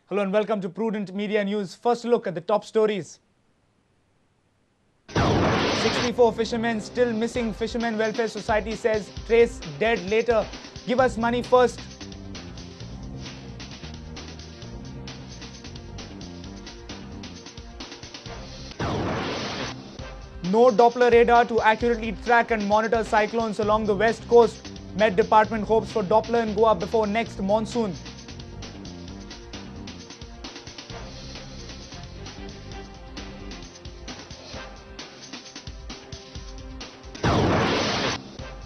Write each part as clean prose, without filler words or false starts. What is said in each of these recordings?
Hello and welcome to Prudent Media News. First look at the top stories. 64 fishermen still missing. Fishermen Welfare Society says trace dead later. Give us money first. No Doppler radar to accurately track and monitor cyclones along the west coast. Met Department hopes for Doppler in Goa before next monsoon.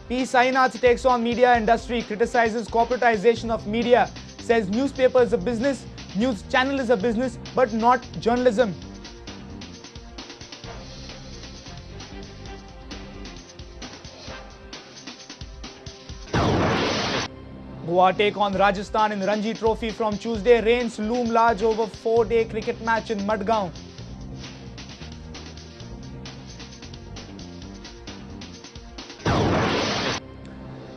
P. Sainath takes on media industry, criticizes corporatization of media, says newspaper is a business, news channel is a business, but not journalism. Goa take on Rajasthan in Ranji Trophy from Tuesday. Rains loom large over 4-day cricket match in Madgaon.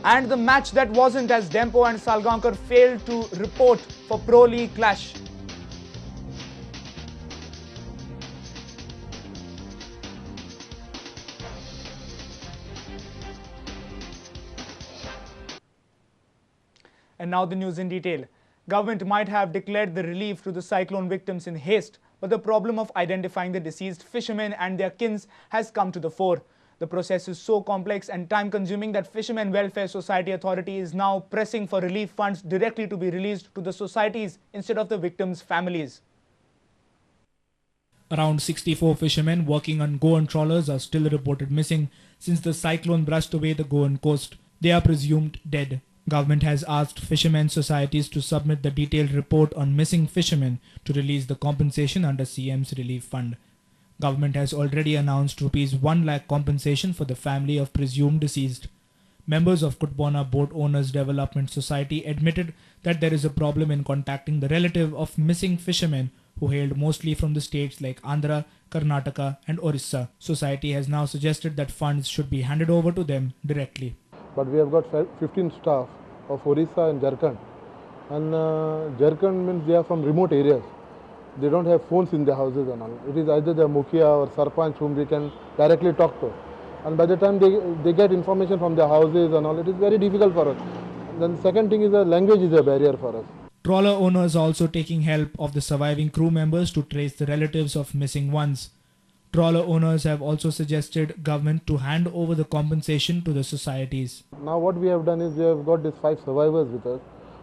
And the match that wasn't, as Dempo and Salgaonkar failed to report for Pro League clash. And now the news in detail. Government might have declared the relief to the cyclone victims in haste, but the problem of identifying the deceased fishermen and their kins has come to the fore. The process is so complex and time-consuming that Fishermen Welfare Society Authority is now pressing for relief funds directly to be released to the societies instead of the victims' families. Around 64 fishermen working on Goan trawlers are still reported missing since the cyclone brushed away the Goan coast. They are presumed dead. Government has asked fishermen societies to submit the detailed report on missing fishermen to release the compensation under CM's relief fund. Government has already announced rupees 1 lakh compensation for the family of presumed deceased. Members of Kutbona Boat Owners Development Society admitted that there is a problem in contacting the relative of missing fishermen who hailed mostly from the states like Andhra, Karnataka and Orissa. Society has now suggested that funds should be handed over to them directly. But we have got 15 staff of Orissa and Jharkhand. And Jharkhand means they are from remote areas. They don't have phones in their houses and all. It is either the Mukhia or Sarpanch whom they can directly talk to. And by the time they get information from their houses and all, it is very difficult for us. Then the second thing is the language is a barrier for us. Trawler owners are also taking help of the surviving crew members to trace the relatives of missing ones. Trawler owners have also suggested government to hand over the compensation to the societies. Now what we have done is we have got these 5 survivors with us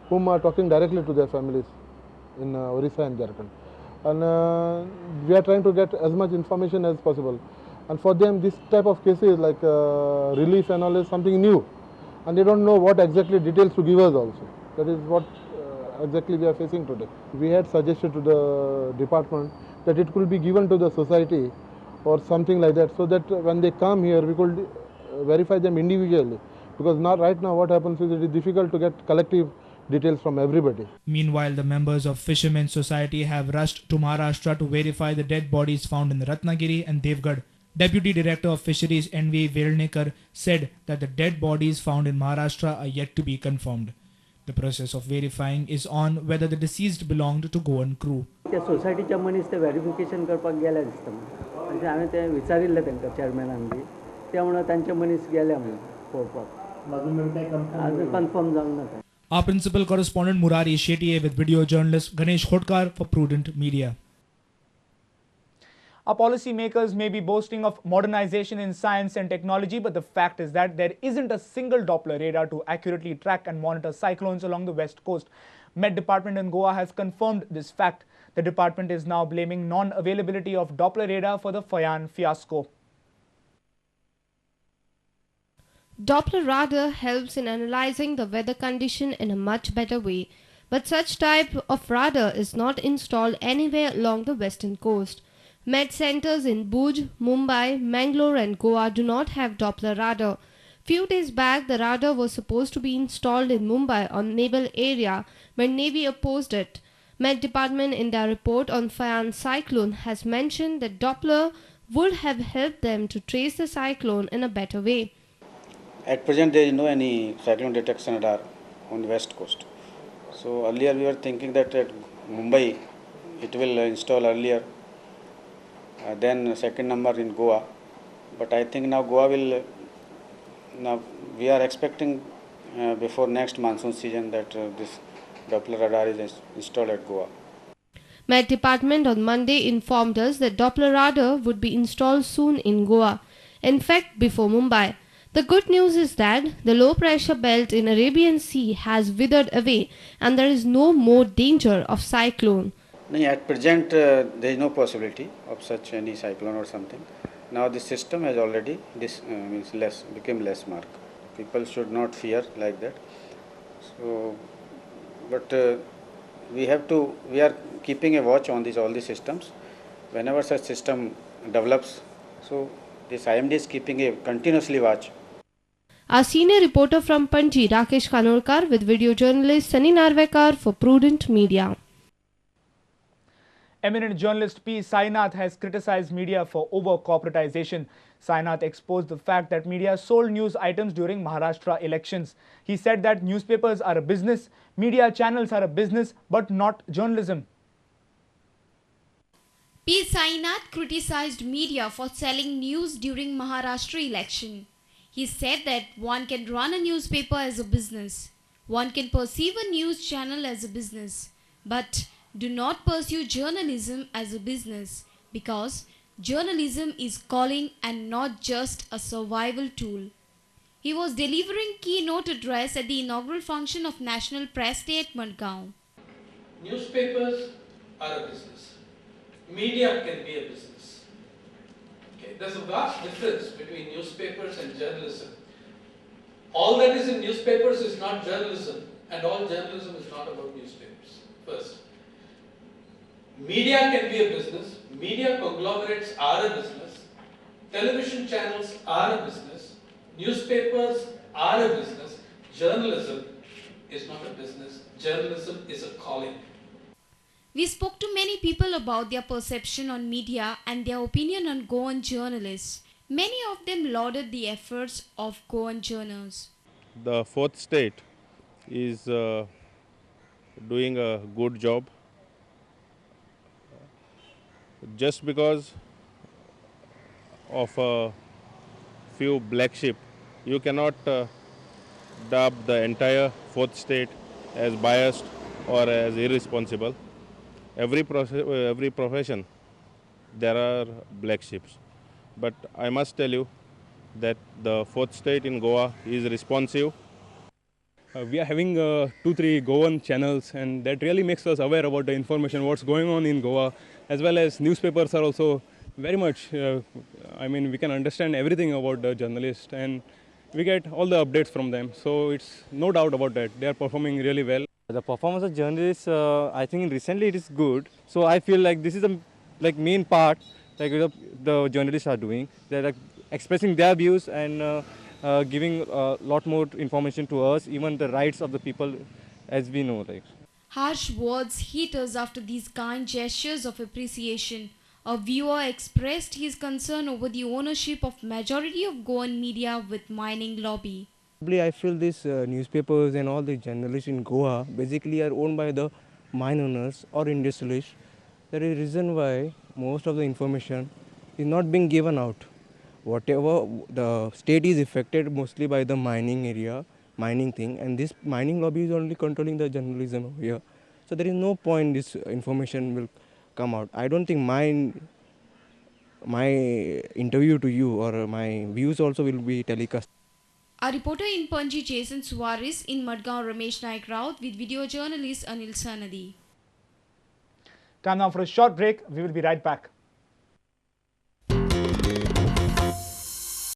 whom are talking directly to their families in Orissa and Jharkhand. And we are trying to get as much information as possible. And for them, this type of cases like relief and all is something new. And they don't know what exactly details to give us also. That is what exactly we are facing today. We had suggested to the department that it could be given to the society or something like that, so that when they come here, we could verify them individually. Because right now what happens is it is difficult to get collective details from everybody. Meanwhile, the members of Fishermen's Society have rushed to Maharashtra to verify the dead bodies found in Ratnagiri and Devgarh. Deputy Director of Fisheries N.V. Velnekar said that the dead bodies found in Maharashtra are yet to be confirmed. The process of verifying is on whether the deceased belonged to Goan crew. त्या सोसायटीच्या मनीस ते verification करपाक गेल्या दिसता म्हणजे हांवें ते विचारिल्लें तांकां चेअरमॅनान बी ते म्हणून तांचे मनीस गेले म्हणून पळोवपाक अजून कन्फर्म जावंक ना. Our principal correspondent Murari Shetye with video journalist Ganesh Khotkar for Prudent Media. Our policymakers may be boasting of modernization in science and technology, but the fact is that there isn't a single Doppler radar to accurately track and monitor cyclones along the west coast. Met Department in Goa has confirmed this fact. The department is now blaming non-availability of Doppler radar for the Fayan fiasco. Doppler radar helps in analyzing the weather condition in a much better way, but such type of radar is not installed anywhere along the western coast. Met centers in Bhuj, Mumbai, Mangalore and Goa do not have Doppler radar. Few days back, the radar was supposed to be installed in Mumbai on naval area, but Navy opposed it. Met Department in their report on Fayan cyclone has mentioned that Doppler would have helped them to trace the cyclone in a better way. At present, there is no any cyclone detection radar on the west coast. So earlier we were thinking that at Mumbai it will install earlier. Then second number in Goa. But I think now Goa will, now we are expecting before next monsoon season that this Doppler radar is installed at Goa. Met Department on Monday informed us that Doppler radar would be installed soon in Goa, in fact before Mumbai. The good news is that the low pressure belt in Arabian Sea has withered away and there is no more danger of cyclone. No, at present there is no possibility of such any cyclone or something. Now the system has already become less mark. People should not fear like that. So, but we are keeping a watch on all these systems. Whenever such system develops, so this IMD is keeping a continuously watch. Our senior reporter from Panji, Rakesh Kanolkar, with video journalist Sunny Narvekar for Prudent Media. Eminent journalist P. Sainath has criticized media for over-corporatization. Sainath exposed the fact that media sold news items during Maharashtra elections. He said that newspapers are a business, media channels are a business, but not journalism. P. Sainath criticized media for selling news during Maharashtra election. He said that one can run a newspaper as a business. One can perceive a news channel as a business. But do not pursue journalism as a business because journalism is calling and not just a survival tool. He was delivering keynote address at the inaugural function of National Press Day at Madgaon. Newspapers are a business. Media can be a business. Okay. There's a vast difference between newspapers and journalism. All that is in newspapers is not journalism, and all journalism is not about newspapers. First, media can be a business. Media conglomerates are a business. Television channels are a business. Newspapers are a business. Journalism is not a business. Journalism is a calling. We spoke to many people about their perception on media and their opinion on Goan journalists. Many of them lauded the efforts of Goan journalists. The fourth state is doing a good job. Just because of a few black sheep, you cannot dub the entire fourth state as biased or as irresponsible. Every profession, there are black sheep. But I must tell you that the fourth state in Goa is responsive. We are having 2-3 Goan channels, and that really makes us aware about the information, what's going on in Goa, as well as newspapers are also very much, we can understand everything about the journalist and we get all the updates from them. So it's no doubt about that. They are performing really well. The performance of journalists, I think recently it is good. So I feel like this is the main part the journalists are doing. They're expressing their views and giving a lot more information to us, even the rights of the people, as we know. Harsh words hit us after these kind gestures of appreciation. A viewer expressed his concern over the ownership of majority of Goan media with mining lobby. I feel these newspapers and all the journalists in Goa basically are owned by the mine owners or industrialists. There is a reason why most of the information is not being given out. Whatever the state is affected mostly by the mining area, mining thing, and this mining lobby is only controlling the journalism over here. So there is no point this information will come out. I don't think my interview to you or my views also will be telecast. Our reporter in Panji, Jason Suarez, in Madgaon, Ramesh Naik Raut, with video journalist Anil Sanadi. Time now for a short break. We will be right back.